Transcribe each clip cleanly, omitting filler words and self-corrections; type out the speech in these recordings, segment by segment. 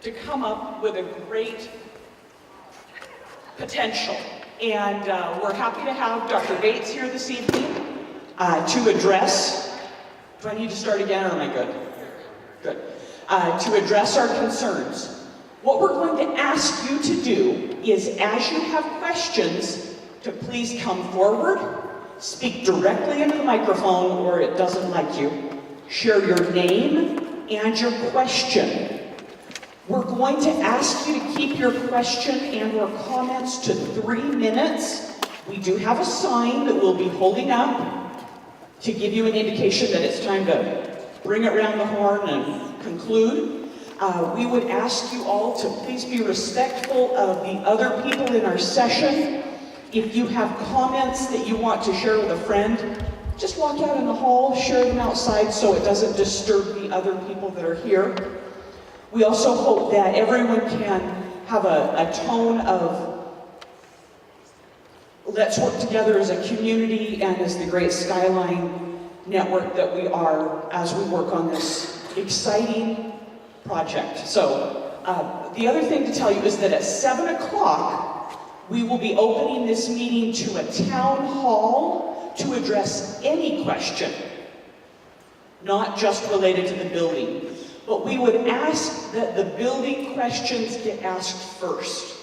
to come up with a great potential. And we're happy to have Dr. Bates here this evening to address, do I need to start again or am I good? Good. To address our concerns. What we're going to ask you to do is, as you have questions, to please come forward, speak directly into the microphone or it doesn't like you, share your name and your question. We're going to ask you to keep your question and or comments to 3 minutes. We do have a sign that we'll be holding up to give you an indication that it's time to bring it around the horn and conclude. We would ask you all to please be respectful of the other people in our session. If you have comments that you want to share with a friend, just walk out in the hall, share them outside so it doesn't disturb the other people that are here. We also hope that everyone can have a tone of let's work together as a community and as the great Skyline network that we are as we work on this exciting project. So the other thing to tell you is that at 7 o'clock, we will be opening this meeting to a town hall to address any question, not just related to the building. But we would ask that the building questions get asked first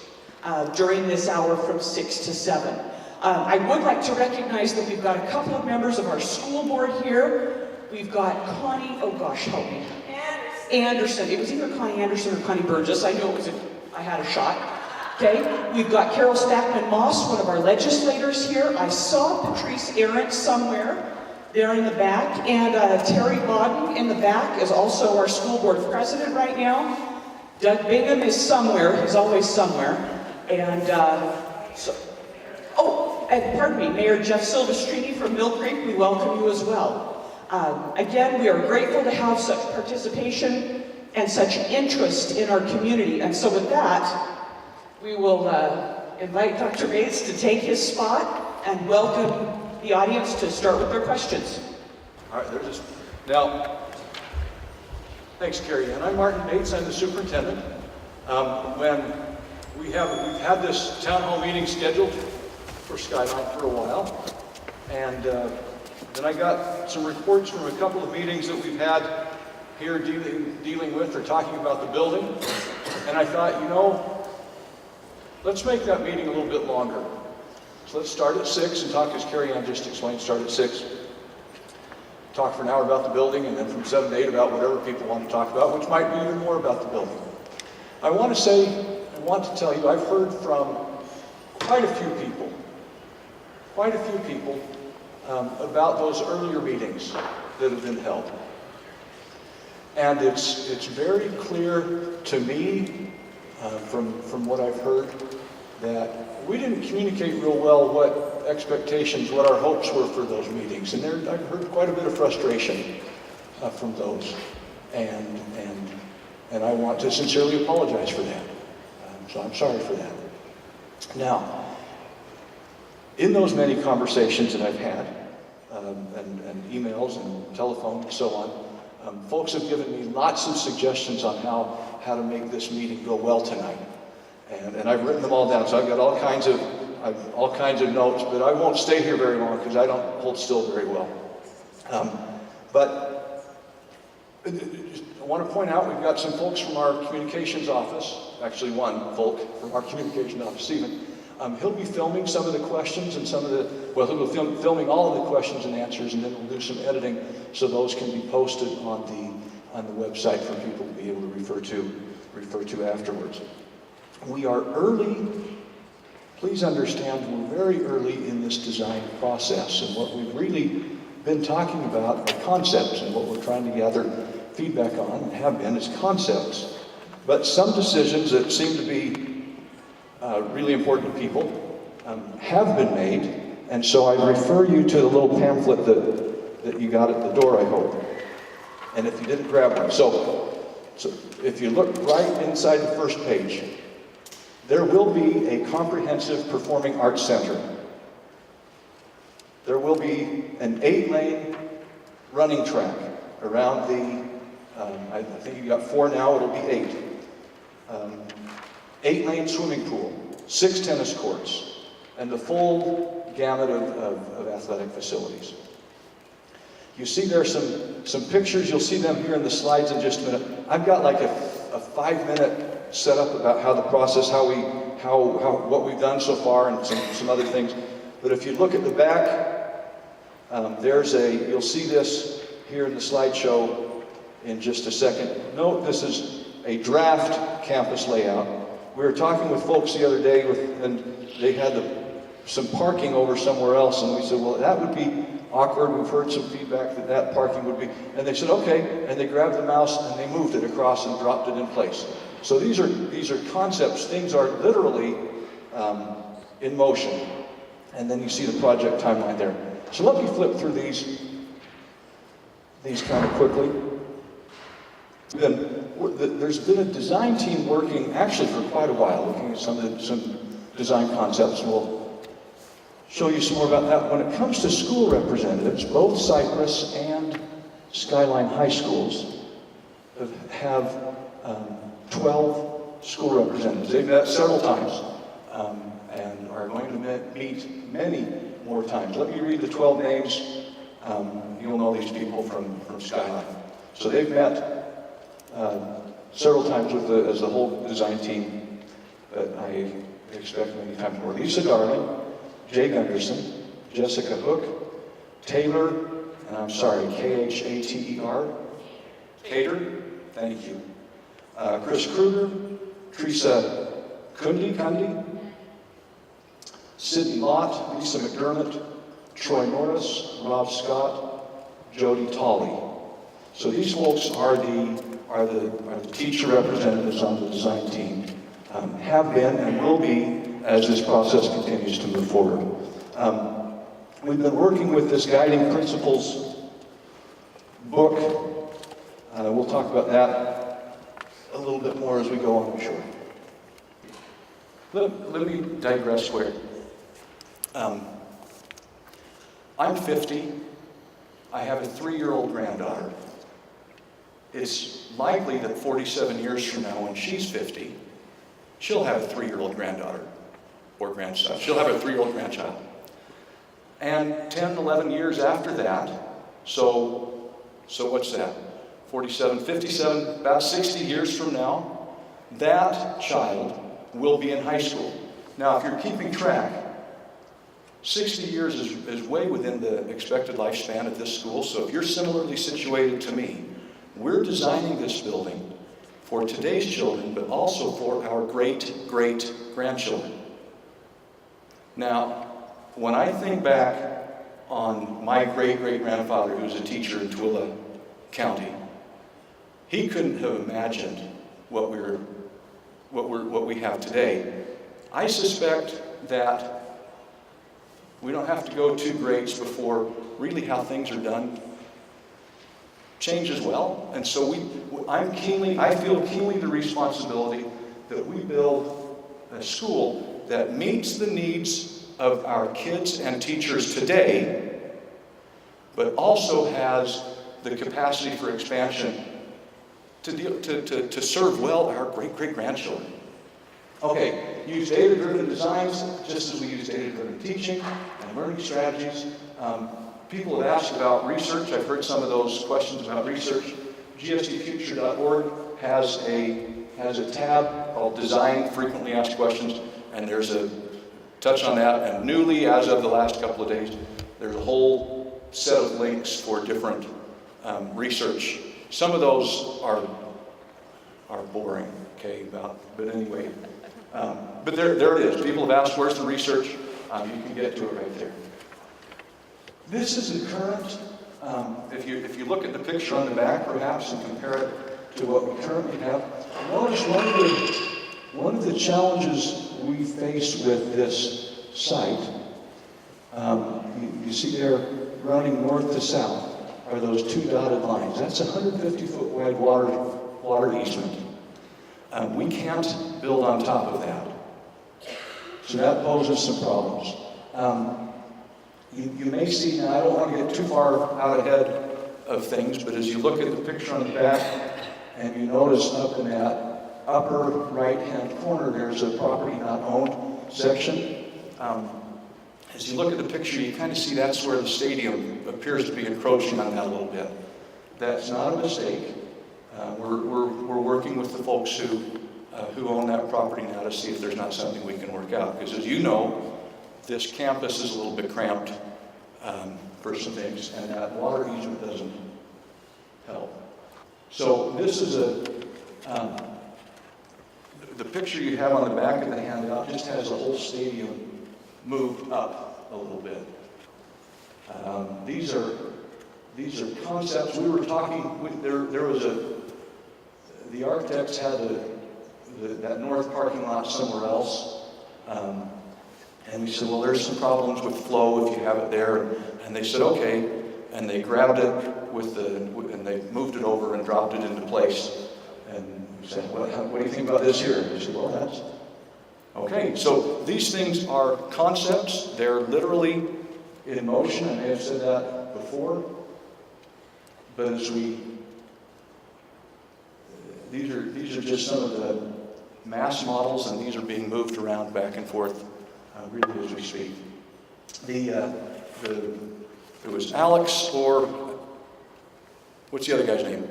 during this hour from 6 to 7. I would like to recognize that we've got a couple of members of our school board here. We've got Connie, oh gosh, help me. Anderson. It was either Connie Anderson or Connie Burgess. I know it was, I had a shot. Okay, we've got Carol Stackman Moss, one of our legislators here. I saw Patrice Arendt somewhere there in the back, and Terry Bodden in the back is also our school board president right now. Doug Bingham is somewhere, he's always somewhere. And and pardon me, Mayor Jeff Silvestrini from Mill Creek, we welcome you as well. Again, we are grateful to have such participation and such interest in our community. And so with that, we will invite Dr. Bates to take his spot and welcome the audience to start with their questions. All right, there's this. Now, thanks, Carrie Ann. I'm Martin Bates. I'm the superintendent. When we've had this town hall meeting scheduled for Skyline for a while, and then I got some reports from a couple of meetings that we've had here dealing with or talking about the building, and I thought, you know, let's make that meeting a little bit longer. So let's start at 6 and talk, as Carrie Ann just explained, start at 6. Talk for an hour about the building, and then from 7 to 8 about whatever people want to talk about, which might be even more about the building. I want to tell you, I've heard from quite a few people about those earlier meetings that have been held. And it's very clear to me, from what I've heard, that we didn't communicate real well what expectations, what our hopes were for those meetings. And I've heard quite a bit of frustration from those. And I want to sincerely apologize for that. So I'm sorry for that. Now, in those many conversations that I've had, and emails and telephone and so on, folks have given me lots of suggestions on how to make this meeting go well tonight. And I've written them all down, so I've got all kinds of notes, but I won't stay here very long because I don't hold still very well. But I want to point out we've got some folks from our communications office, actually one folk from our communications office, Stephen. He'll be filming some of the questions and he'll be filming all of the questions and answers, and then we'll do some editing so those can be posted on the website for people to be able to refer to afterwards. We are early. Please understand we're very early in this design process, and what we've really been talking about are concepts, and what we're trying to gather feedback on and have been is concepts. But some decisions that seem to be really important to people have been made, and so I refer you to the little pamphlet that you got at the door, I hope. And if you didn't grab one, so if you look right inside the first page, there will be a comprehensive performing arts center. There will be an 8-lane running track around the, I think you've got 4 now, it'll be 8. 8-lane swimming pool, 6 tennis courts, and the full gamut of athletic facilities. You see there are some pictures, you'll see them here in the slides in just a minute. I've got like a 5-minute setup about how the process, what we've done so far and some other things. But if you look at the back, you'll see this here in the slideshow in just a second. Note this is a draft campus layout. We were talking with folks the other day and they had some parking over somewhere else, and we said, well, that would be awkward. We've heard some feedback that parking would be, and they said, okay, and they grabbed the mouse and they moved it across and dropped it in place. So these are concepts, things are literally in motion, and then you see the project timeline there. So let me flip through these kind of quickly. There's been a design team working actually for quite a while, looking at some design concepts, and we'll show you some more about that. When it comes to school representatives, both Cypress and Skyline high schools have 12 school representatives. They've met several times and are going to meet many more times. Let me read the 12 names. You'll know these people from Skyline. So they've met several times as the whole design team, but I expect many times more. Lisa Darling, Jay Gunderson, Jessica Hook, Taylor, and I'm sorry, Khater, Cater, thank you. Chris Kruger, Teresa Kundi, Sydney Lott, Lisa McDermott, Troy Norris, Rob Scott, Jody Tolley. So these folks are the teacher representatives on the design team, have been and will be as this process continues to move forward. We've been working with this Guiding Principles book. We'll talk about that a little bit more as we go on, I'm sure. Let me digress where. I'm 50. I have a 3-year-old granddaughter. It's likely that 47 years from now, when she's 50, she'll have a 3-year-old granddaughter or grandson. She'll have a 3-year-old grandchild. And 10, 11 years after that, so what's that? 47, 57, about 60 years from now, that child will be in high school. Now, if you're keeping track, 60 years is way within the expected lifespan of this school, so if you're similarly situated to me, we're designing this building for today's children, but also for our great-great-grandchildren. Now, when I think back on my great-great-grandfather, who was a teacher in Tooele County, he couldn't have imagined what we have today. I suspect that we don't have to go 2 grades before really how things are done change as well. And so I feel keenly the responsibility that we build a school that meets the needs of our kids and teachers today, but also has the capacity for expansion to serve well our great-great-grandchildren. Okay, use data-driven designs just as we use data-driven teaching and learning strategies. People have asked about research. I've heard some of those questions about research. GSDfuture.org has a tab called Design Frequently Asked Questions, and there's a touch on that. And newly, as of the last couple of days, there's a whole set of links for different research. Some of those are boring, okay, but anyway. But there it is. People have asked, where's the research? You can get to it right there. This is the current, if you look at the picture on the back, perhaps, and compare it to what we currently have, notice one of the challenges we face with this site, you see there running north to south, are those 2 dotted lines. That's a 150-foot wide water easement. We can't build on top of that. So that poses some problems. You may see, now I don't want to get too far out ahead of things, but as you look at the picture on the back and you notice up in that upper right-hand corner, there's a property not owned section. As you look at the picture, you kind of see that's where the stadium appears to be encroaching on that a little bit. That's not a mistake. We're working with the folks who own that property now to see if there's not something we can work out. Because as you know, this campus is a little bit cramped for some things, and that water easement doesn't help. So this is the picture you have on the back of the handout just has the whole stadium moved up a little bit. These are concepts. We were talking, there was the architects had that north parking lot somewhere else. And we said, well, there's some problems with flow if you have it there. And they said, okay. And they grabbed it and they moved it over and dropped it into place. And we said, what do you think about this here? And they said, well, that's okay. So these things are concepts. They're literally in motion. I may have said that before. But as these are just some of the mass models, and these are being moved around back and forth really as we speak. It was Alex, or what's the other guy's name?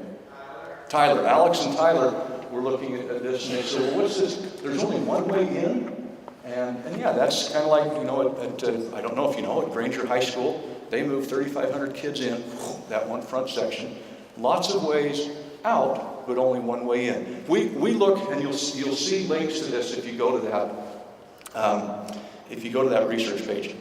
Tyler. Alex and Tyler were looking at this, and they said, well, what's this? There's only one way in? And yeah, that's kind of like, you know, I don't know if you know, at Granger High School, they moved 3,500 kids in, that one front section. Lots of ways out, but only one way in. We look, and you'll see links to this if you go to that research page.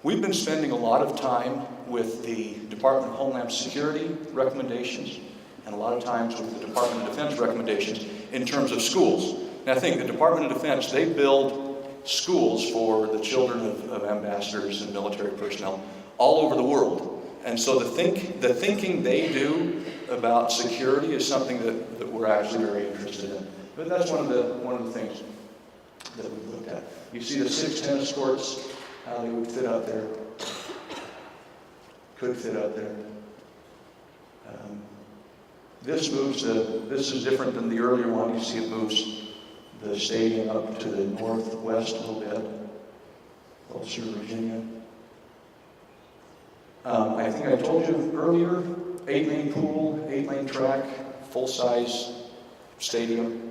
We've been spending a lot of time with the Department of Homeland Security recommendations, and a lot of times with the Department of Defense recommendations in terms of schools. And I think the Department of Defense, they build schools for the children of ambassadors and military personnel all over the world. And so the thinking they do about security is something that we're actually very interested in. But that's one of the things that we've looked at. You see the 6 tennis courts, how they would fit out there. Could fit out there. This is different than the earlier one. You see it moves the stadium up to the northwest a little bit, closer to Virginia. I think I told you earlier, 8-lane pool, 8-lane track, full-size stadium.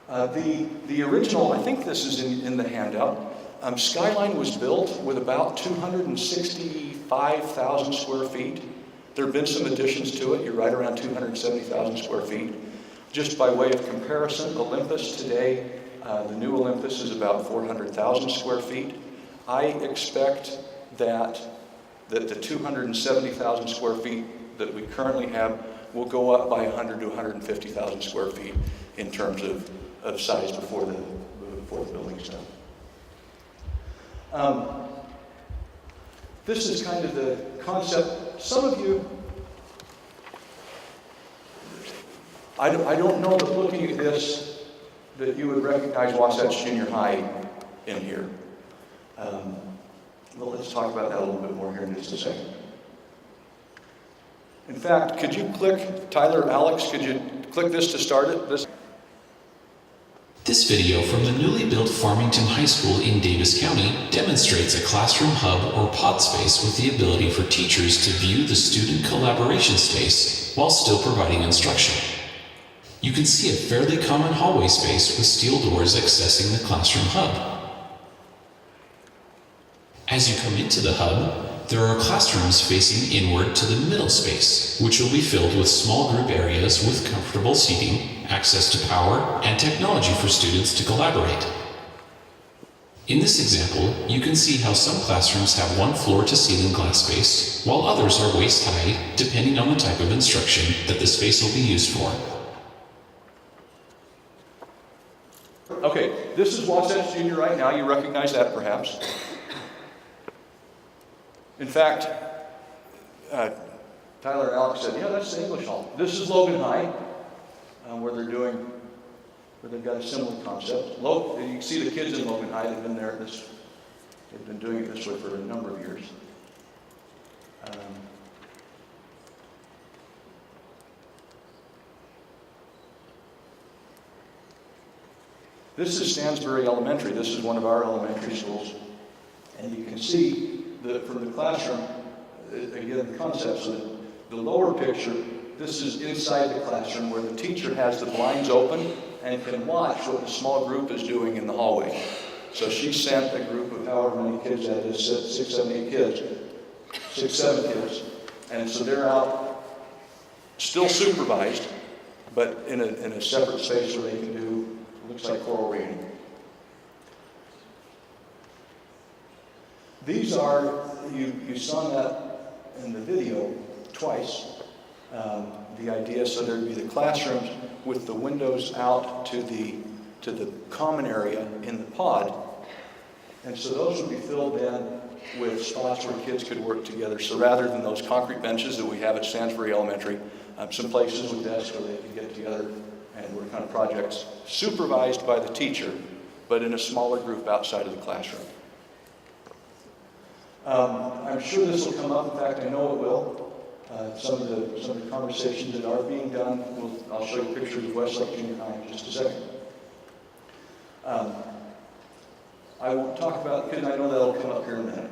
The original, I think this is in the handout, Skyline was built with about 265,000 square feet. There have been some additions to it. You're right around 270,000 square feet. Just by way of comparison, Olympus today, the new Olympus is about 400,000 square feet. I expect that the 270,000 square feet that we currently have will go up by 100 to 150,000 square feet in terms of size before the building's done. This is kind of the concept. Some of you, I don't know that looking at this that you would recognize Wasatch Junior High in here. Well, let's talk about that a little bit more here in just a second. In fact, could you click, Tyler, Alex, could you click this to start it? This video from the newly built Farmington High School in Davis County demonstrates a classroom hub or pod space with the ability for teachers to view the student collaboration space while still providing instruction. You can see a fairly common hallway space with steel doors accessing the classroom hub. As you come into the hub, there are classrooms facing inward to the middle space, which will be filled with small group areas with comfortable seating, access to power, and technology for students to collaborate. In this example, you can see how some classrooms have one floor-to-ceiling glass space, while others are waist-high, depending on the type of instruction that the space will be used for. Okay, this is Wasatch Junior right now. You recognize that perhaps. In fact, Tyler and Alex said, yeah, that's the English Hall. This is Logan High, where they've got a similar concept. You can see the kids in Logan High, they've been there, they've been doing it this way for a number of years. This is Stansbury Elementary. This is one of our elementary schools. And you can see that from the classroom, again, the concepts of it. The lower picture, this is inside the classroom where the teacher has the blinds open and can watch what the small group is doing in the hallway. So she sent a group of however many kids that is, 6, 7, 8 kids, 6, 7 kids. And so they're out, still supervised, but in a separate space where they can do, looks like choral reading. These are, you saw that in the video twice, the idea, so there'd be the classrooms with the windows out to the common area in the pod. And so those would be filled in with spots where kids could work together. So rather than those concrete benches that we have at Stansbury Elementary, some places with desks where they could get together and work on projects supervised by the teacher, but in a smaller group outside of the classroom. I'm sure this will come up. In fact, I know it will. Some of the conversations that are being done, I'll show you pictures of Westlake Junior High in just a second. I won't talk about, because I know that'll come up here in a minute.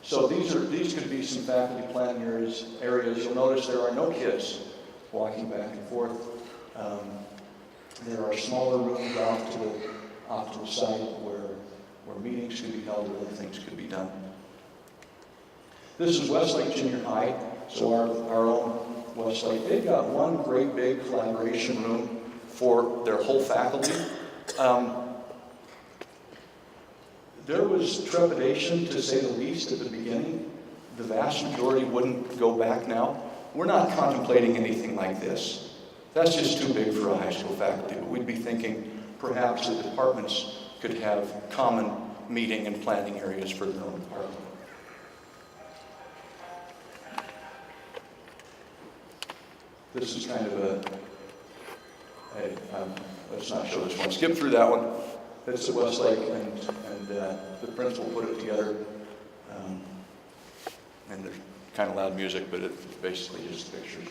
So these could be some faculty planning areas. You'll notice there are no kids walking back and forth. There are smaller rooms off to the side where meetings could be held or other things could be done. This is Westlake Junior High, so our own Westlake. They've got one great big collaboration room for their whole faculty. There was trepidation, to say the least, at the beginning. The vast majority wouldn't go back now. We're not contemplating anything like this. That's just too big for a high school faculty, but we'd be thinking perhaps the departments could have common meeting and planning areas for their own department. This is kind of let's not show this one. Skip through that one. It's at Westlake, and the principal put it together. And there's kind of loud music, but it's basically just pictures.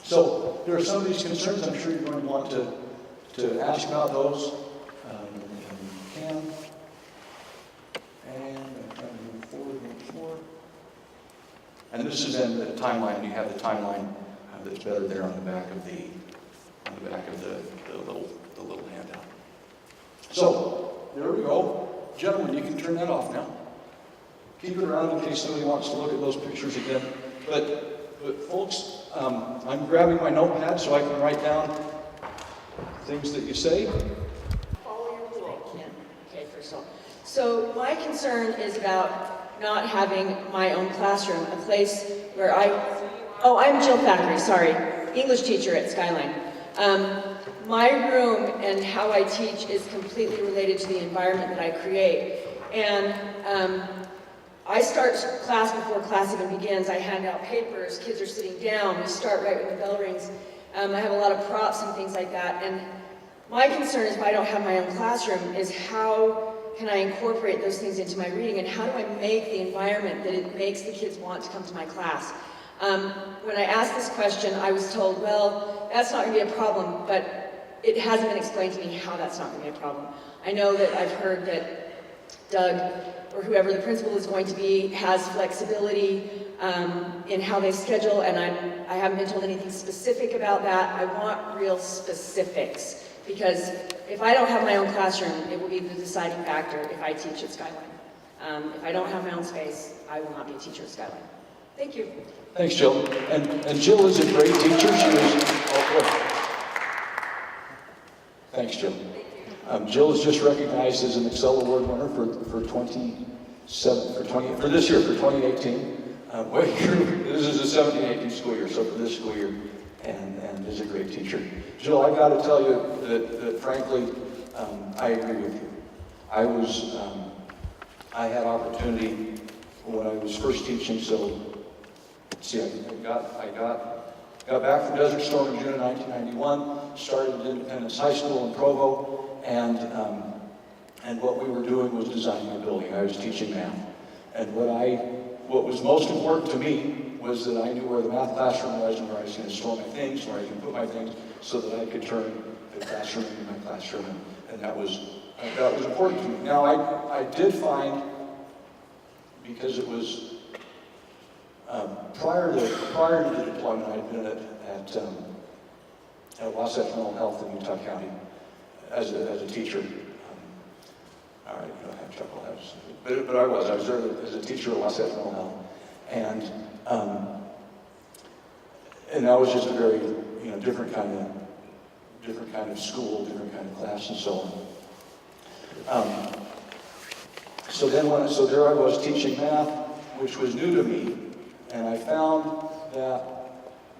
So there are some of these concerns. I'm sure you're going to want to ask about those. You can. And I'm trying to move forward once more. And this is in the timeline. You have the timeline that's better there on the back of the little handout. So there we go. Gentlemen, you can turn that off now. Keep it around in case somebody wants to look at those pictures again. But folks, I'm grabbing my notepad so I can write down things that you say. Follow your rule. Okay, first of all. So my concern is about not having my own classroom, a place where I'm Jill Thackeray, sorry, English teacher at Skyline. My room and how I teach is completely related to the environment that I create. And I start class before class even begins. I hand out papers, kids are sitting down, we start right when the bell rings. I have a lot of props and things like that. And my concern is if I don't have my own classroom is how can I incorporate those things into my reading, and how do I make the environment that it makes the kids want to come to my class? When I asked this question, I was told, well, that's not going to be a problem, but it hasn't been explained to me how that's not going to be a problem. I know that I've heard that Doug, or whoever the principal is going to be, has flexibility in how they schedule, and I haven't been told anything specific about that. I want real specifics, because if I don't have my own classroom, it will be the deciding factor if I teach at Skyline. If I don't have my own space, I will not be a teacher at Skyline. Thank you. Thanks, Jill. And Jill is a great teacher. She is. Thanks, Jill. Jill is just recognized as an Excel Award winner for this year, for 2018. This is the 17-18 school year, so for this school year, and is a great teacher. Jill, I got to tell you that frankly, I agree with you. I had opportunity when I was first teaching, so see, I got back from Desert Storm in June of 1991, started at Independence High School in Provo, and what we were doing was designing a building. I was teaching math. And what was most important to me was that I knew where the math classroom was and where I was going to store my things, where I can put my things, so that I could turn the classroom into my classroom, and that was important to me. Now, I did find, because it was prior to the deployment, I had been at Wasatch Mental Health in Utah County as a teacher. All right, you don't have chuckleheads, but I was there as a teacher at Wasatch Mental Health, and that was just a very different kind of school, different kind of class, and so on. So there I was teaching math, which was new to me, and I found that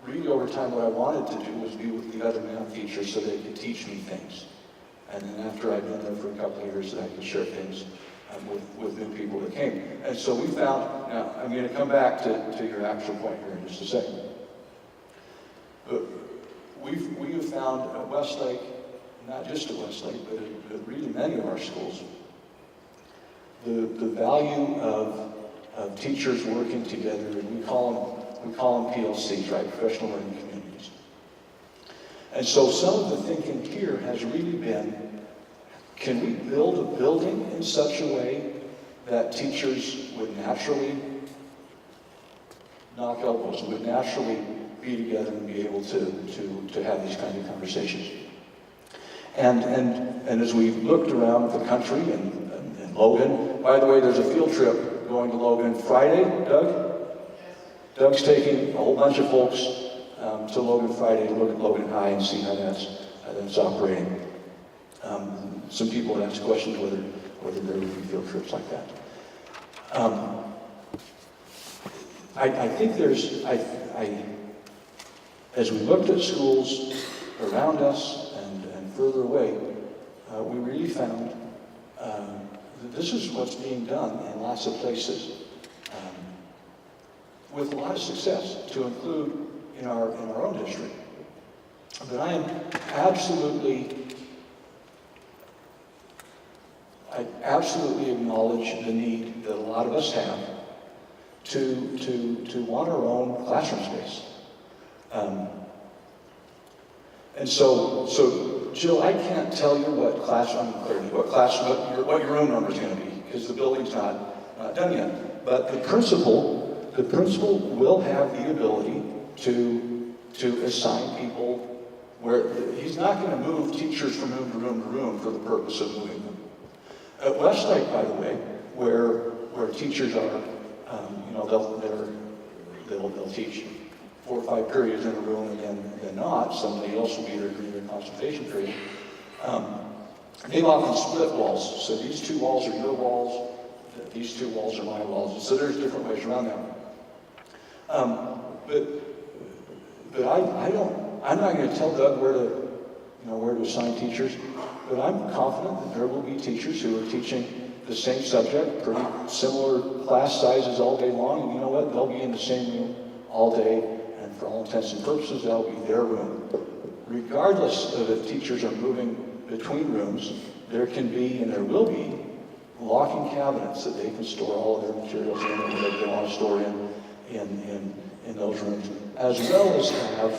really over time what I wanted to do was be with the other math teachers so they could teach me things. And then after I'd been there for a couple of years, that I could share things with new people that came. And so we found, now I'm going to come back to your actual point here in just a second. But we have found at Westlake, not just at Westlake, but at really many of our schools, the value of teachers working together, and we call them PLCs, right? Professional Learning Communities. And so some of the thinking here has really been, can we build a building in such a way that teachers would naturally knock elbows, would naturally be together and be able to have these kind of conversations? And as we looked around the country and Logan, by the way, there's a field trip going to Logan Friday, Doug? Doug's taking a whole bunch of folks to Logan Friday to look at Logan High and see how that's operating. Some people have asked questions whether there would be field trips like that. I think as we looked at schools around us and further away, we really found that this is what's being done in lots of places, with a lot of success, to include in our own district. But I absolutely acknowledge the need that a lot of us have to want our own classroom space. And so Jill, I can't tell you what your room number is going to be, because the building's not done yet. But the principal will have the ability to assign people where he's not going to move teachers from room to room to room for the purpose of moving them. At Westlake, by the way, where teachers are, they'll teach 4 or 5 periods in a room, and then not. Somebody else will be there during their concentration period. They've often split walls. So these 2 walls are your walls, these 2 walls are my walls. So there's different ways around that. But I'm not going to tell Doug where to assign teachers, but I'm confident that there will be teachers who are teaching the same subject, pretty similar class sizes all day long, and you know what? They'll be in the same room all day, and for all intents and purposes, that'll be their room. Regardless of if teachers are moving between rooms, there can be, and there will be, locking cabinets that they can store all of their materials in, and that they want to store in those rooms, as well as have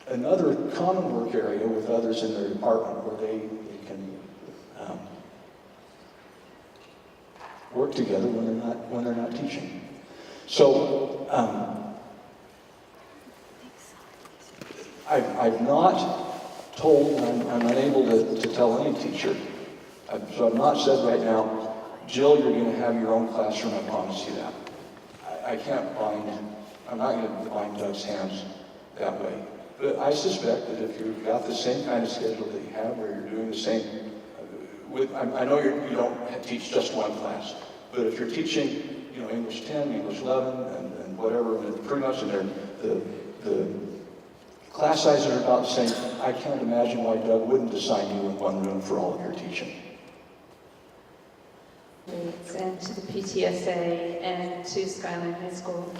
another common work area with others in their department where they can work together when they're not teaching. So I've not told, and I'm unable to tell any teacher. So I've not said right now, Jill, you're going to have your own classroom. I promise you that. I'm not going to bind Doug's hands that way. But I suspect that if you've got the same kind of schedule that you have, where you're doing the same, I know you don't teach just one class, but if you're teaching, English 10, English 11, and whatever, and pretty much in there, the class sizes are about the same. I can't imagine why Doug wouldn't assign you in one room for all of your teaching. And to the PTSA and to Skyline High School.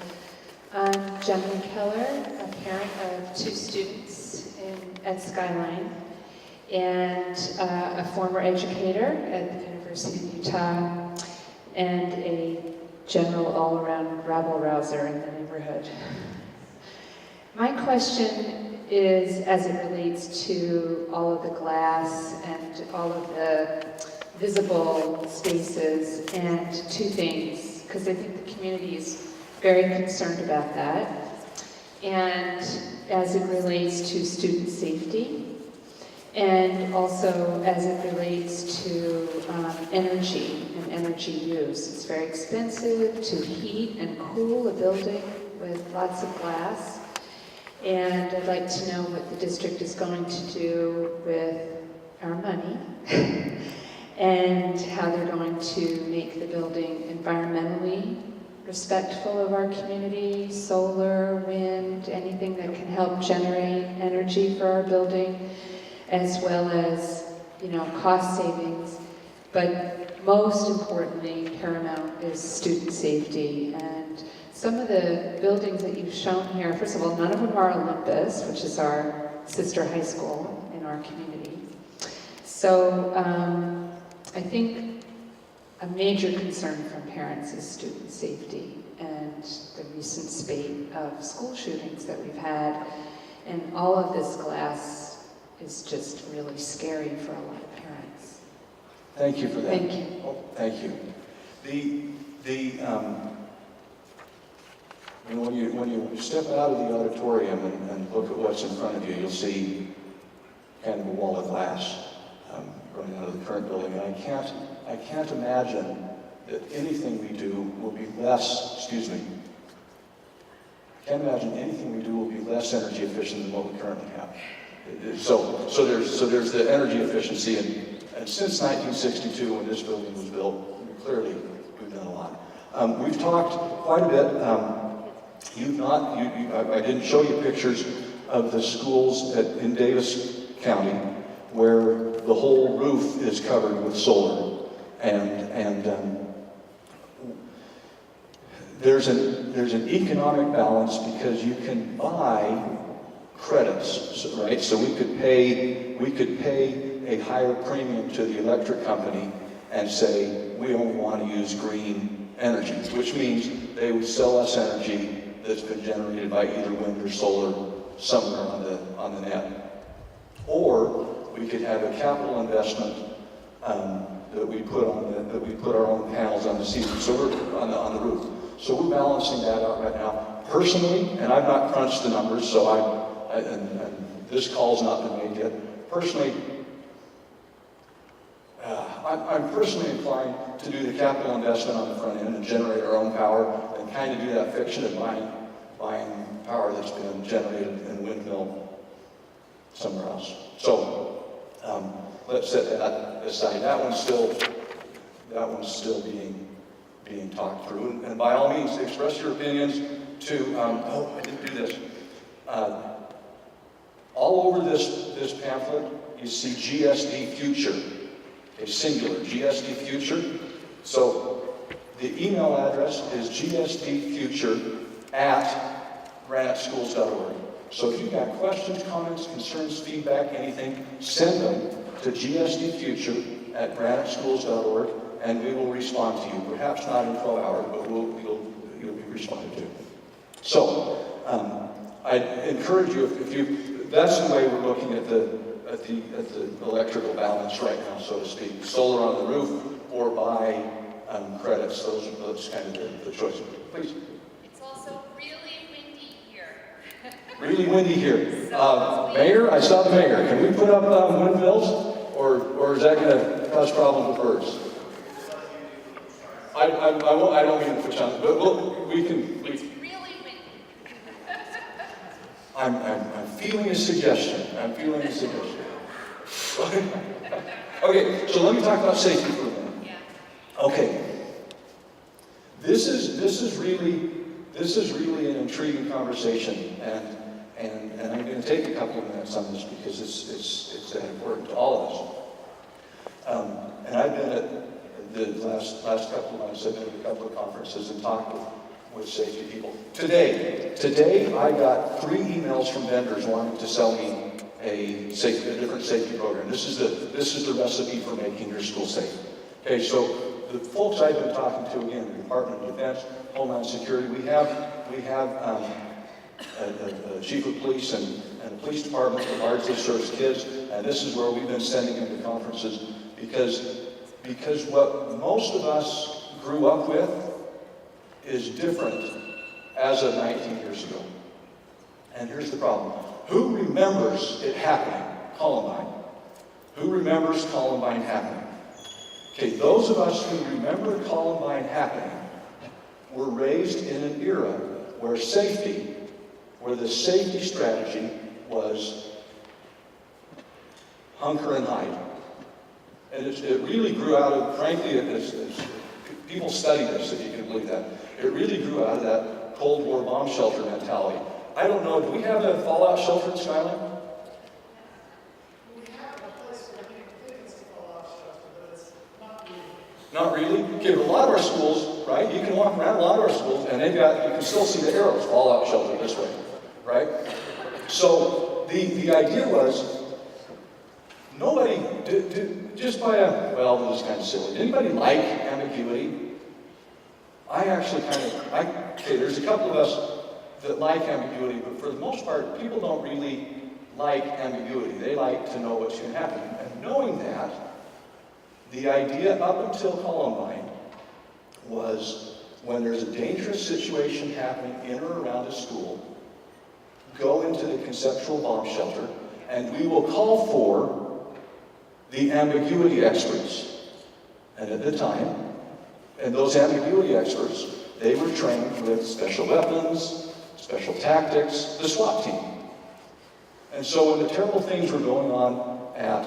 I'm Jenny Keller, a parent of 2 students at Skyline, and a former educator at the University of Utah, and a general all-around rabble-rouser in the neighborhood. My question is as it relates to all of the glass and all of the visible spaces, and two things, because I think the community is very concerned about that, and as it relates to student safety, and also as it relates to energy and energy use. It's very expensive to heat and cool a building with lots of glass, and I'd like to know what the district is going to do with our money and how they're going to make the building environmentally respectful of our community, solar, wind, anything that can help generate energy for our building, as well as, cost savings. But most importantly, paramount is student safety. And some of the buildings that you've shown here, first of all, none of them are Olympus, which is our sister high school in our community. So I think a major concern from parents is student safety and the recent spate of school shootings that we've had. And all of this glass is just really scary for a lot of parents. Thank you for that. Thank you. Oh, thank you. When you step out of the auditorium and look at what's in front of you, you'll see kind of a wall of glass running out of the current building. And I can't imagine that anything we do will be less, I can't imagine anything we do will be less energy efficient than what we currently have. So there's the energy efficiency, and since 1962, when this building was built, clearly we've done a lot. We've talked quite a bit. I didn't show you pictures of the schools in Davis County where the whole roof is covered with solar, and there's an economic balance because you can buy credits, right? So we could pay a higher premium to the electric company and say we only want to use green energy, which means they would sell us energy that's been generated by either wind or solar somewhere on the net. Or we could have a capital investment that we put our own panels on the ceiling, so we're on the roof. So we're balancing that out right now. Personally, and I've not crunched the numbers, so and this call's not been made yet. Personally, I'm personally inclined to do the capital investment on the front end and generate our own power, and kind of do that fiction of buying power that's been generated in a windmill somewhere else. So let's set that aside. That one's still being talked through. And by all means, express your opinions to. I didn't do this. All over this pamphlet, you see GSD Future, a singular, GSD Future. So the email address is gsdfuture@graniteschools.org. So if you've got questions, comments, concerns, feedback, anything, send them to gsdfuture@graniteschools.org, and we will respond to you. Perhaps not in 12 hours, but you'll be responded to. So I encourage you, that's the way we're looking at the electrical balance right now, so to speak. Solar on the roof or buy credits. Those kind of the choices. Please. It's also really windy here. Really windy here. Mayor, I saw the mayor. Can we put up windmills, or is that going to cause problems with birds? I don't mean to push on, but we can. It's really windy. I'm feeling a suggestion. Okay, so let me talk about safety for a minute. Yeah. Okay. This is really an intriguing conversation, and I'm going to take a couple of minutes on this because it's that important to all of us. And I've been at the last couple of months. I've been at a couple of conferences and talked with safety people. Today I got 3 emails from vendors wanting to sell me a different safety program. This is the recipe for making your school safe. Okay, so the folks I've been talking to, again, the Department of Defense, Homeland Security, we have a chief of police and a police department that largely serves kids, and this is where we've been sending them to conferences because what most of us grew up with is different as of 19 years ago. And here's the problem. Who remembers it happening? Columbine. Who remembers Columbine happening? Okay, those of us who remember Columbine happening were raised in an era where the safety strategy was hunker and hide. And it really grew out of, frankly, people study this, if you can believe that. It really grew out of that Cold War bomb shelter mentality. I don't know, do we have a fallout shelter in Skyline? We have a place where you think it's a fallout shelter, but it's not really. Not really? Okay, but a lot of our schools, right, you can walk around a lot of our schools and you can still see the arrows, fallout shelter this way, right? So the idea was, nobody, just by well, this is kind of silly. Did anybody like ambiguity? I actually okay, there's a couple of us that like ambiguity, but for the most part, people don't really like ambiguity. They like to know what's going to happen. And knowing that, the idea up until Columbine was when there's a dangerous situation happening in or around a school, go into the conceptual bomb shelter, and we will call for the ambiguity experts. And at the time, and those ambiguity experts, they were trained with special weapons, special tactics, the SWAT team. And so when the terrible things were going on at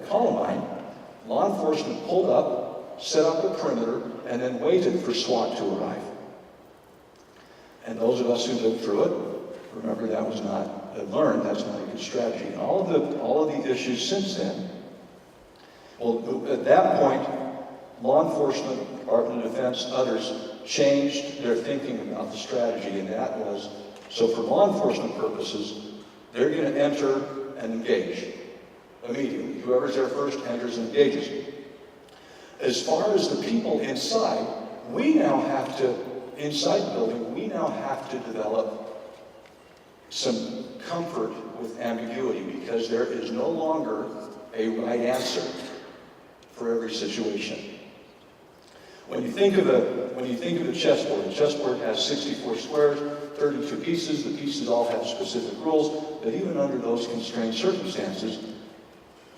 Columbine, law enforcement pulled up, set up a perimeter, and then waited for SWAT to arrive. And those of us who lived through it, remember that was not learned, that's not a good strategy. And all of the issues since then, well, at that point, law enforcement, Department of Defense, others changed their thinking about the strategy, and that was, so for law enforcement purposes, they're going to enter and engage immediately. Whoever's there first enters and engages. As far as the people inside, inside the building, we now have to develop some comfort with ambiguity because there is no longer a right answer for every situation. When you think of a chessboard has 64 squares, 32 pieces. The pieces all have specific rules, but even under those constrained circumstances,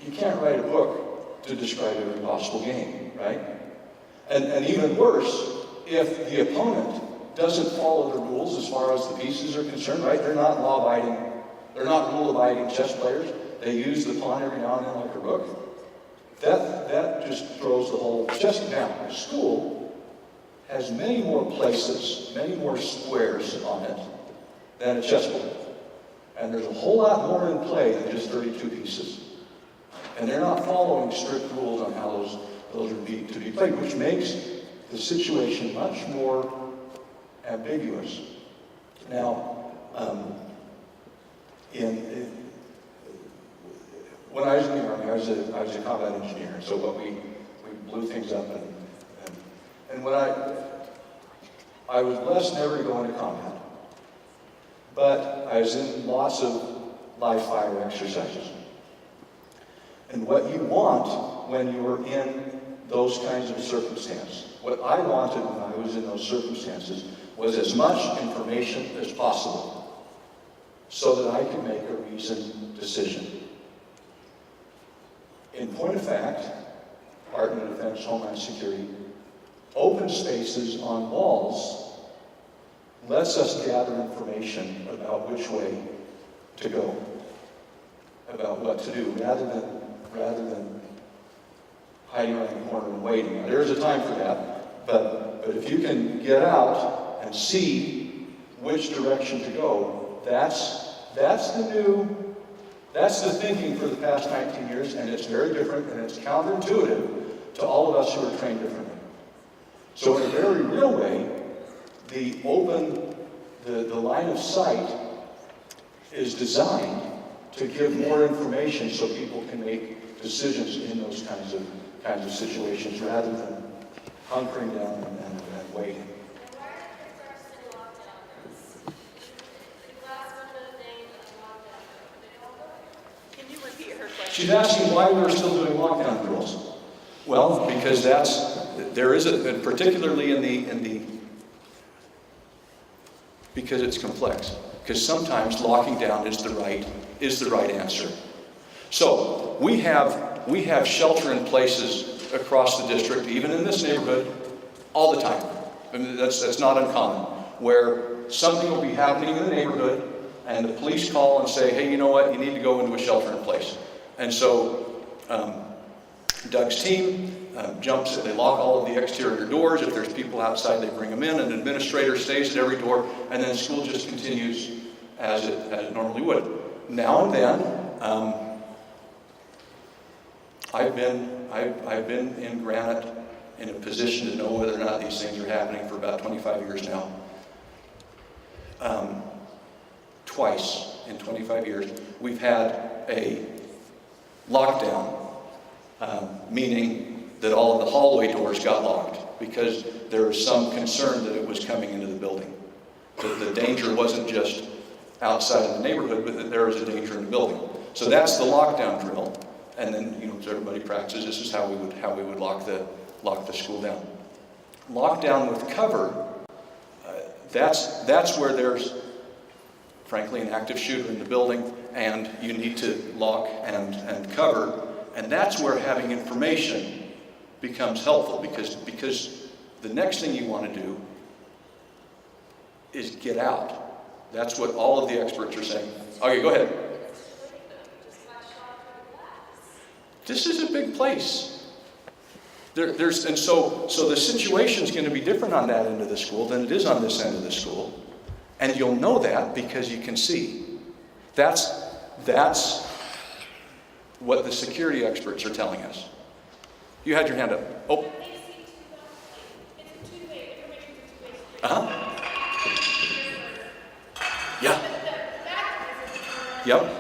you can't write a book to describe every possible game, right? And even worse, if the opponent doesn't follow the rules as far as the pieces are concerned, right? They're not rule-abiding chess players. They use the pawn every now and then like a rook. That just throws the whole chess game down. The school has many more places, many more squares on it than a chessboard. And there's a whole lot more in play than just 32 pieces. And they're not following strict rules on how those are to be played, which makes the situation much more ambiguous. Now, when I was in the Army, I was a combat engineer, so we blew things up, and when I was blessed never to go into combat, but I was in lots of live fire exercises. And what you want when you are in those kinds of circumstances, what I wanted when I was in those circumstances was as much information as possible so that I could make a reasoned decision. In point of fact, Department of Defense, Homeland Security, open spaces on walls lets us gather information about which way to go, about what to do, rather than hiding around the corner and waiting. Now, there's a time for that, but if you can get out and see which direction to go, that's the thinking for the past 19 years, and it's very different, and it's counterintuitive to all of us who are trained differently. So in a very real way, the line of sight is designed to give more information so people can make decisions in those kinds of situations rather than hunkering down and waiting. Can you repeat her question? She's asking why we're still doing lockdown drills. Well, because particularly because it's complex. Because sometimes locking down is the right answer. So we have shelter in places across the district, even in this neighborhood, all the time. I mean, that's not uncommon, where something will be happening in the neighborhood, and the police call and say, hey, you know what, you need to go into a shelter in place. And so Doug's team jumps in, they lock all of the exterior doors. If there's people outside, they bring them in. An administrator stays at every door, and then school just continues as it normally would. Now and then, I've been in Granite in a position to know whether or not these things are happening for about 25 years now. Twice in 25 years, we've had a lockdown, meaning that all of the hallway doors got locked because there was some concern that it was coming into the building. The danger wasn't just outside of the neighborhood, but that there was a danger in the building. So that's the lockdown drill. And then, so everybody practices. This is how we would lock the school down. Lockdown with cover. That's where there's, frankly, an active shooter in the building, and you need to lock and cover. And that's where having information becomes helpful, because the next thing you want to do is get out. That's what all of the experts are saying. Okay, go ahead. This is a big place. So the situation's going to be different on that end of the school than it is on this end of the school. And you'll know that because you can see. That's what the security experts are telling us. You had your hand up. Oh. Uh-huh. Yeah. Yep.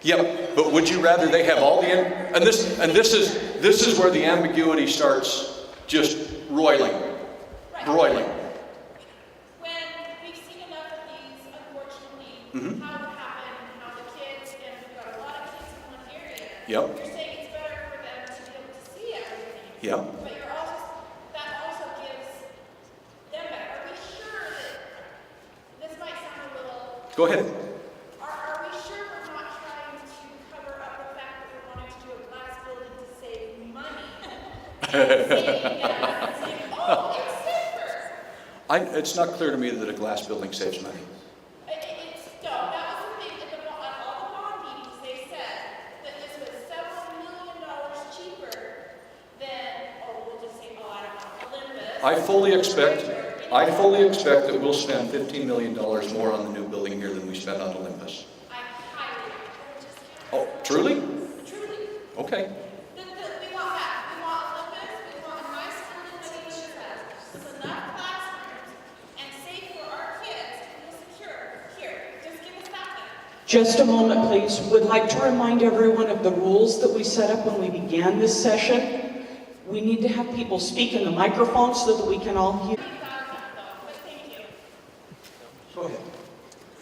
Yep. But would you rather they have all the and this is where the ambiguity starts just roiling. Broiling. When we've seen enough of these, unfortunately, Mm-hmm. how it happened, how the kids, and we've got a lot of kids in one area. Yep. You're saying it's better for them to be able to see everything. Yep. But that also gives them better. Are we sure that, this might sound a little, Go ahead. are we sure we're not trying to cover up the fact that we're wanting to do a glass building to save money? Oh, it's safer. It's not clear to me that a glass building saves money. That was the thing at all the bond meetings, they said that this was several $1 million cheaper than, we'll just say, I don't know, Olympus. I fully expect that we'll spend $15 million more on the new building here than we spent on Olympus. I highly just Oh, truly? truly. Okay. We want that. We want Olympus. We want a nice building that Olympus has. With enough classrooms and safe for our kids to feel secure. Here, just give us that then. Just a moment, please. Would like to remind everyone of the rules that we set up when we began this session. We need to have people speak in the microphone so that we can all hear. But thank you. Go ahead.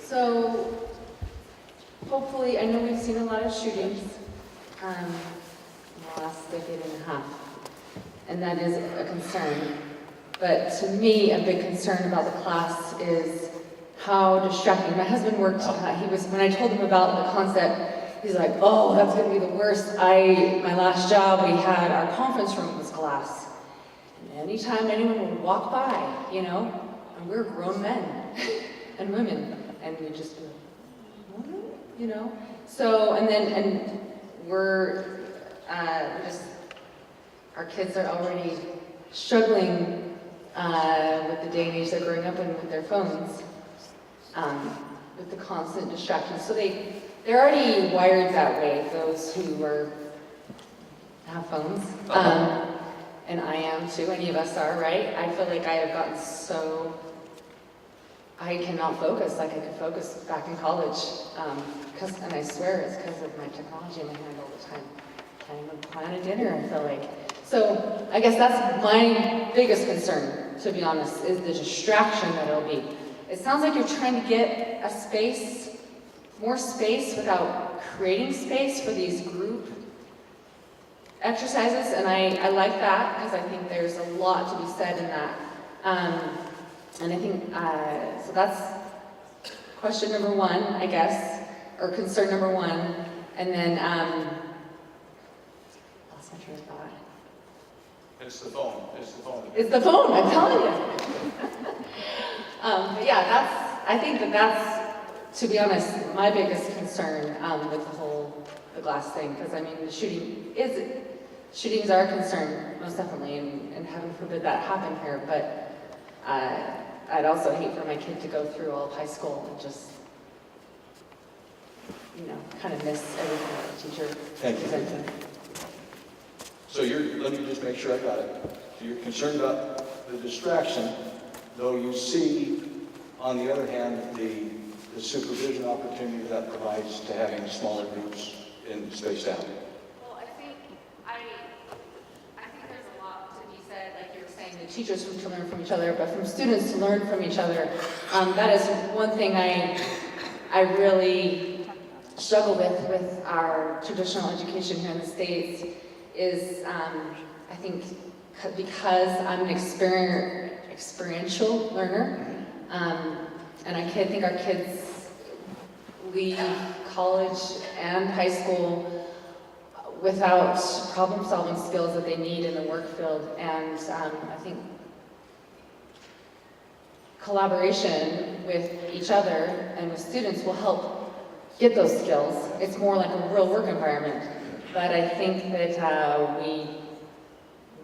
So, hopefully, I know we've seen a lot of shootings in the last decade and a half, and that is a concern. But to me, a big concern about the class is how distracting. My husband worked, when I told him about the concept, he's like, oh, that's gonna be the worst. My last job, we had, our conference room was glass. And anytime anyone would walk by, and we're grown men and women, and we just go, what? So, and our kids are already struggling with the day and age they're growing up in with their phones, with the constant distractions. So they're already wired that way, those who have phones. And I am too, any of us are, right? I feel like I have gotten so, I cannot focus like I could focus back in college. And I swear it's because of my technology in my hand all the time. Can't even plan a dinner, I feel like. So I guess that's my biggest concern, to be honest, is the distraction that it'll be. It sounds like you're trying to get a space, more space without creating space for these group exercises, and I like that because I think there's a lot to be said in that. And I think, so that's question number one, I guess, or concern number one. And then, lost my train of thought. It's the phone, it's the phone. It's the phone, I'm telling you. But yeah, I think that's, to be honest, my biggest concern with the glass thing, because I mean, shootings are a concern, most definitely, and heaven forbid that happen here, but I'd also hate for my kid to go through all of high school and just, kind of miss everything that the teacher presented. So let me just make sure I got it. So you're concerned about the distraction, though you see, on the other hand, the supervision opportunity that provides to having smaller groups spaced out. Well, I think there's a lot to be said, like you were saying, the teachers to learn from each other, but from students to learn from each other. That is one thing I really struggle with our traditional education here in the States is, I think, because I'm an experiential learner, and I think our kids leave college and high school without problem-solving skills that they need in the work field, and I think collaboration with each other and with students will help get those skills. It's more like a real work environment. But I think that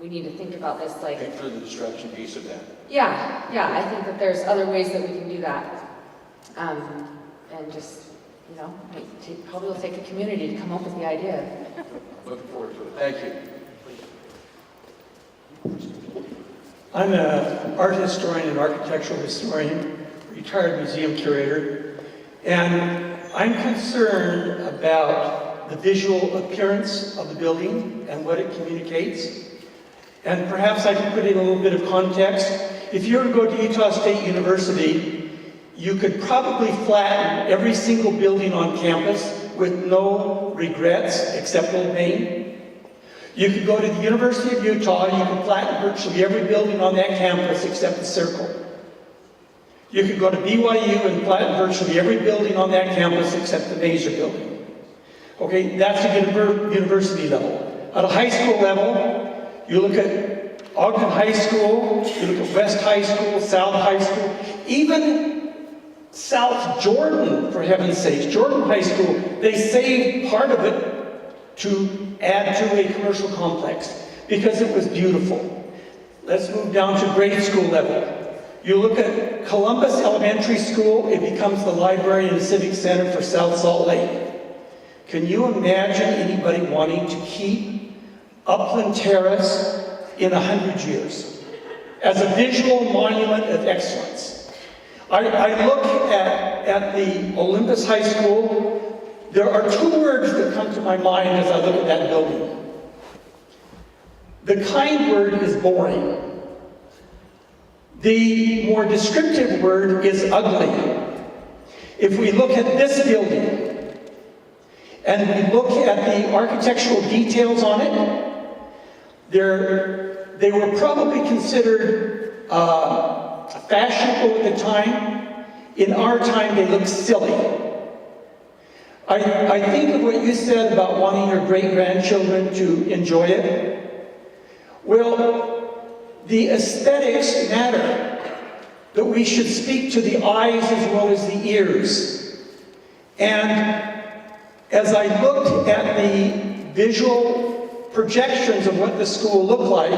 we need to think about this like... Think through the distraction piece of that. Yeah, I think that there's other ways that we can do that. And just, probably will take a community to come up with the idea. Looking forward to it. Thank you. I'm an art historian and architectural historian, retired museum curator, and I'm concerned about the visual appearance of the building and what it communicates. And perhaps I can put in a little bit of context. If you were to go to Utah State University, you could probably flatten every single building on campus with no regrets except Old Main. You could go to the University of Utah, you could flatten virtually every building on that campus except the Circle. You could go to BYU and flatten virtually every building on that campus except the Mazer building. Okay, that's a university level. At a high school level, you look at Ogden High School, you look at West High School, South High School, even South Jordan, for heaven's sakes, Jordan High School, they saved part of it to add to a commercial complex because it was beautiful. Let's move down to grade school level. You look at Columbus Elementary School, it becomes the library and the civic center for South Salt Lake. Can you imagine anybody wanting to keep Upland Terrace in 100 years as a visual monument of excellence? I look at the Olympus High School. There are two words that come to my mind as I look at that building. The kind word is boring. The more descriptive word is ugly. If we look at this building and we look at the architectural details on it, they were probably considered fashionable at the time. In our time, they look silly. I think of what you said about wanting your great-grandchildren to enjoy it. Well, the aesthetics matter, that we should speak to the eyes as well as the ears. And as I looked at the visual projections of what the school looked like,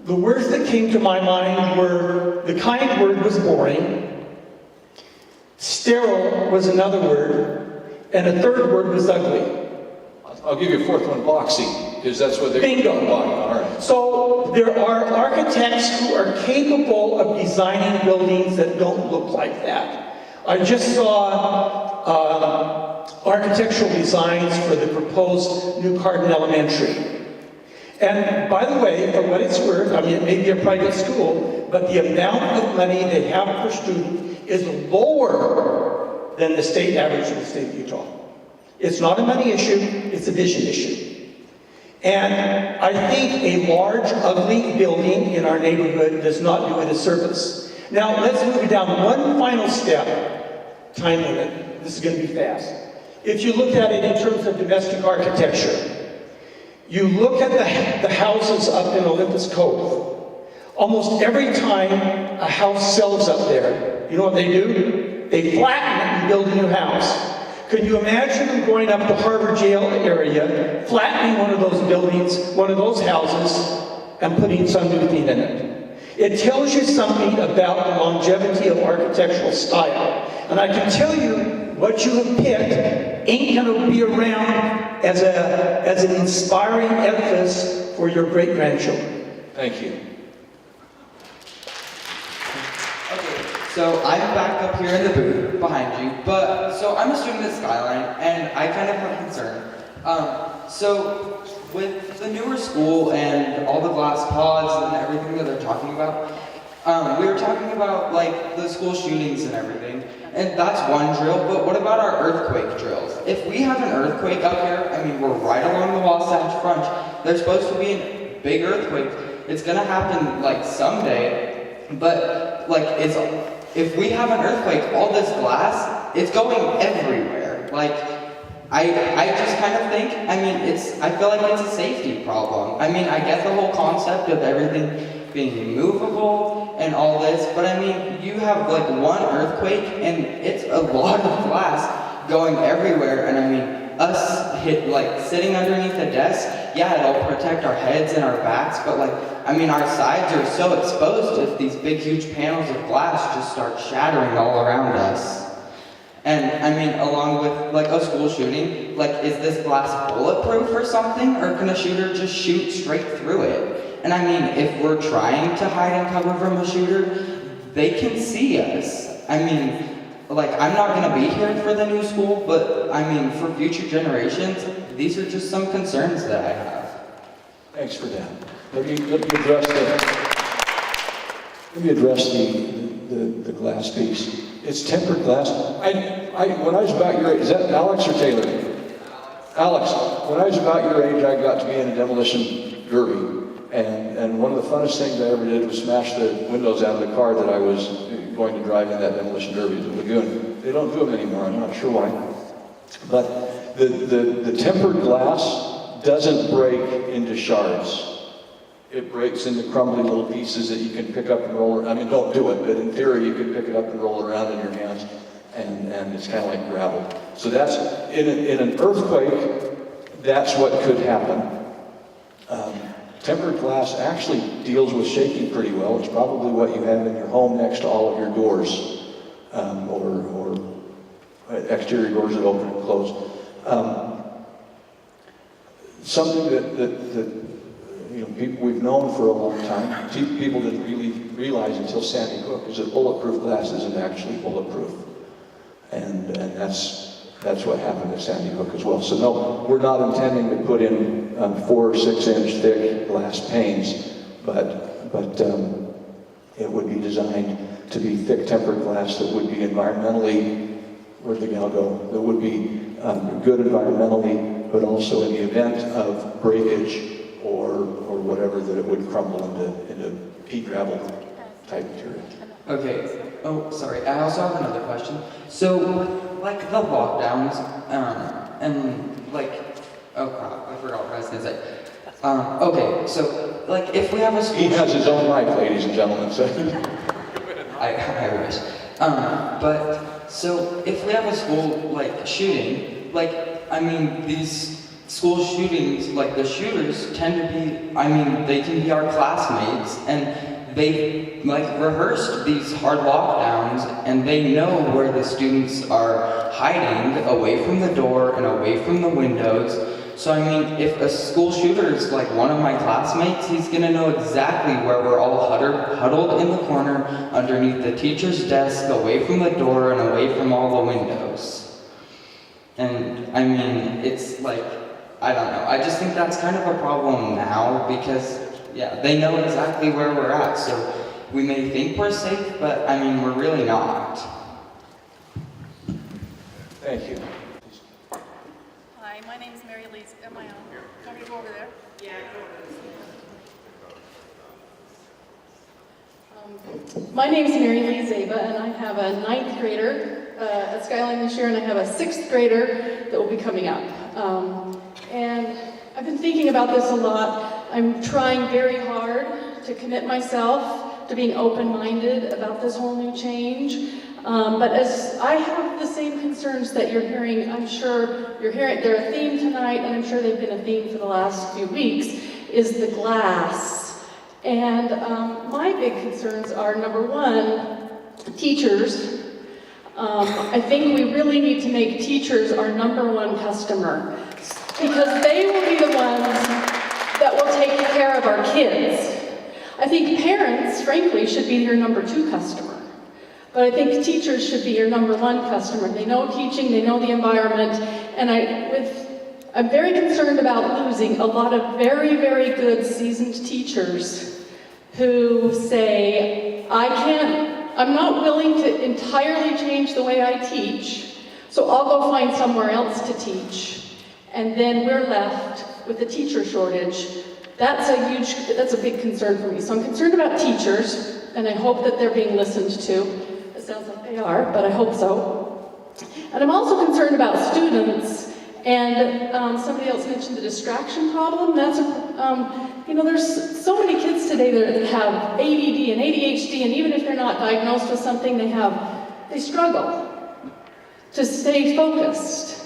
the words that came to my mind were, the kind word was boring, sterile was another word, and a third word was ugly. I'll give you a fourth one, boxy, because that's what they're... Bingo. All right. So there are architects who are capable of designing buildings that don't look like that. I just saw architectural designs for the proposed new Cardin Elementary. And by the way, for what it's worth, I mean, it may be a private school, but the amount of money they have per student is lower than the state average in the state of Utah. It's not a money issue, it's a vision issue. And I think a large, ugly building in our neighborhood does not do it a service. Now, let's move down one final step. Time limit. This is going to be fast. If you look at it in terms of domestic architecture, you look at the houses up in Olympus Cove. Almost every time a house sells up there, you know what they do? They flatten it and build a new house. Could you imagine them going up to Harbor Jail area, flattening one of those buildings, one of those houses, and putting some new thing in it? It tells you something about the longevity of architectural style. And I can tell you, what you have picked ain't going to be around as an inspiring edifice for your great-grandchildren. Thank you. Okay, so I'm back up here in the booth behind you, so I'm a student at Skyline, and I kind of have a concern. So with the newer school and all the glass pods and everything that they're talking about, we were talking about like the school shootings and everything, and that's one drill, but what about our earthquake drills? If we have an earthquake up here, I mean, we're right along the Wasatch Front, there's supposed to be a big earthquake. It's gonna happen like someday, but like if we have an earthquake, all this glass, it's going everywhere. Like, I just kind of think, I mean, I feel like it's a safety problem. I mean, I get the whole concept of everything being movable and all this, but I mean, you have like one earthquake and it's a lot of glass going everywhere, and I mean, us sitting underneath a desk, yeah, it'll protect our heads and our backs, but like, I mean, our sides are so exposed if these big, huge panels of glass just start shattering all around us. And I mean, along with like a school shooting, like, is this glass bulletproof or something, or can a shooter just shoot straight through it? And I mean, if we're trying to hide and cover from a shooter, they can see us. I mean, like, I'm not gonna be here for the new school, but I mean, for future generations, these are just some concerns that I have. Thanks for that. Let me address the glass piece. It's tempered glass. When I was about your age, is that Alex or Taylor? Alex. When I was about your age, I got to be in a demolition derby. And one of the funnest things I ever did was smash the windows out of the car that I was going to drive in that demolition derby, the Lagoon. They don't do them anymore, I'm not sure why. But the tempered glass doesn't break into shards. It breaks into crumbly little pieces that you can pick up and roll around. I mean, don't do it, but in theory you can pick it up and roll it around in your hands, and it's kind of like gravel. So that's, in an earthquake, that's what could happen. Tempered glass actually deals with shaking pretty well. It's probably what you have in your home next to all of your doors, or exterior doors that open and close. Something that you know, people we've known for a long time, people didn't really realize until Sandy Hook, is that bulletproof glass isn't actually bulletproof, and that's what happened at Sandy Hook as well. So no, we're not intending to put in 4 or 6 inch thick glass panes, but it would be designed to be thick tempered glass that would be environmentally, where'd the gal go? That would be good environmentally, but also in the event of breakage or whatever, that it would crumble into pea gravel type material. Okay. Oh, sorry. I also have another question. So, like the lockdowns, and like, oh crap, I forgot what I was gonna say. Okay, so like if we have a school, he has his own mic, ladies and gentlemen. So. I wish. But so if we have a school like shooting, like, I mean, these school shootings, like the shooters tend to be, I mean, they can be our classmates, and they like rehearsed these hard lockdowns, and they know where the students are hiding away from the door and away from the windows. So I mean, if a school shooter is like one of my classmates, he's gonna know exactly where we're all huddled in the corner underneath the teacher's desk, away from the door and away from all the windows. And I mean, it's like, I don't know. I just think that's kind of a problem now because, yeah, they know exactly where we're at. So we may think we're safe, but I mean, we're really not. Thank you. Hi, my name is Mary Elise. Am I on? Can we go over there? Yeah, go over there. My name is Mary Lee Zaba, and I have a 9th grader at Skyline this year, and I have a 6th grader that will be coming up. And I've been thinking about this a lot. I'm trying very hard to commit myself to being open-minded about this whole new change. But as I have the same concerns that you're hearing, I'm sure you're hearing, they're a theme tonight, and I'm sure they've been a theme for the last few weeks, is the glass. And my big concerns are, number one, teachers. I think we really need to make teachers our number one customer, because they will be the ones that will take care of our kids. I think parents, frankly, should be your number 2 customer. But I think teachers should be your number 1 customer. They know teaching, they know the environment, and I'm very concerned about losing a lot of very, very good seasoned teachers who say, I'm not willing to entirely change the way I teach, so I'll go find somewhere else to teach. And then we're left with a teacher shortage. That's a big concern for me. So I'm concerned about teachers, and I hope that they're being listened to. It sounds like they are, but I hope so. And I'm also concerned about students. And somebody else mentioned the distraction problem. That's there's so many kids today that have ADD and ADHD, and even if they're not diagnosed with something, they struggle to stay focused.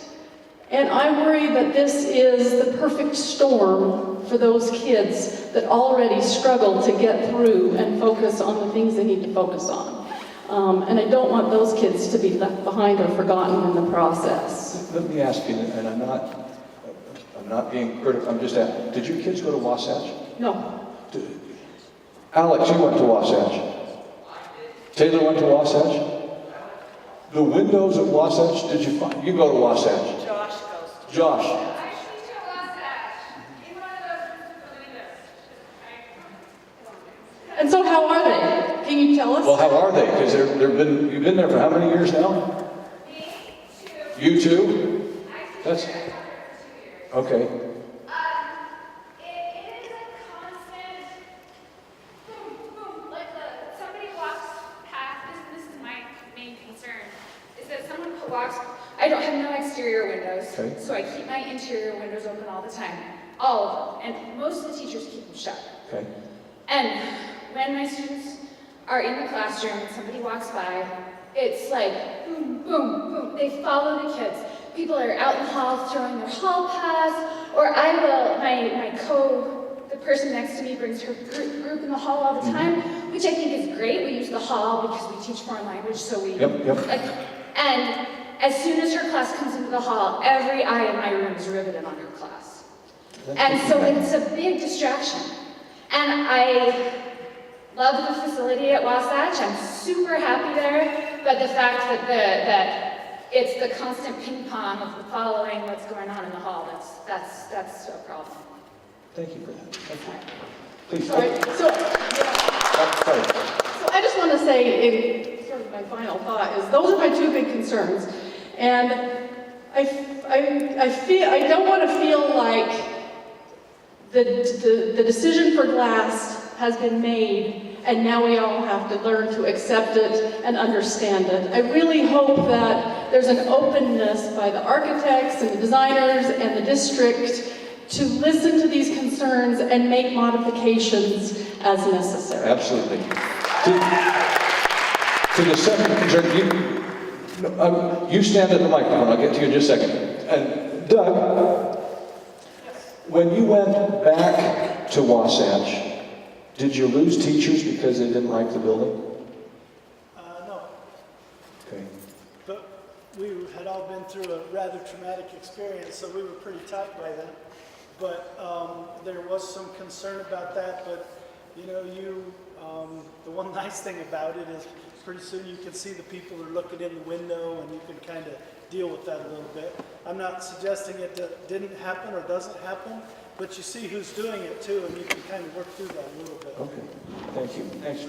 And I worry that this is the perfect storm for those kids that already struggle to get through and focus on the things they need to focus on. And I don't want those kids to be left behind or forgotten in the process. Let me ask you, and I'm not being critical, I'm just asking, did your kids go to Wasatch? No. Alex, you went to Wasatch. Taylor went to Wasatch. The windows of Wasatch, did you find? You go to Wasatch. Josh goes to. Josh. And so how are they? Can you tell us? Well, how are they? Because you've been there for how many years now? Me, 2. You too? That's okay. It is a constant boom, boom. Like somebody walks past. This is my main concern. Is that someone walks. I don't have no exterior windows, Okay. so I keep my interior windows open all the time, all of them. And most of the teachers keep them shut. Okay. And when my students are in the classroom and somebody walks by, it's like boom, boom, boom. They follow the kids. People are out in the hall throwing their hall pass, or the person next to me brings her group in the hall all the time, which I think is great. We use the hall because we teach foreign language, so we. Yep. And as soon as her class comes into the hall, every eye in my room is riveted on her class. And so it's a big distraction. And I love the facility at Wasatch. I'm super happy there. But the fact that it's the constant ping pong of the following what's going on in the hall, that's a problem. Thank you for that. Thank you. Please. Sorry. So I just want to say, in sort of my final thought, is those are my 2 big concerns. And I don't want to feel like the decision for glass has been made, and now we all have to learn to accept it and understand it. I really hope that there's an openness by the architects and the designers and the district to listen to these concerns and make modifications as necessary. Absolutely. To the second concern, you stand at the microphone. I'll get to you in just a second. And Doug, when you went back to Wasatch, did you lose teachers because they didn't like the building? No, Okay. but we had all been through a rather traumatic experience, so we were pretty tight by then. But there was some concern about that, but you The one nice thing about it is pretty soon you can see the people who are looking in the window and you can kind of deal with that a little bit. I'm not suggesting it didn't happen or doesn't happen, but you see who's doing it too, and you can kind of work through that a little bit. Okay, thank you. Thanks for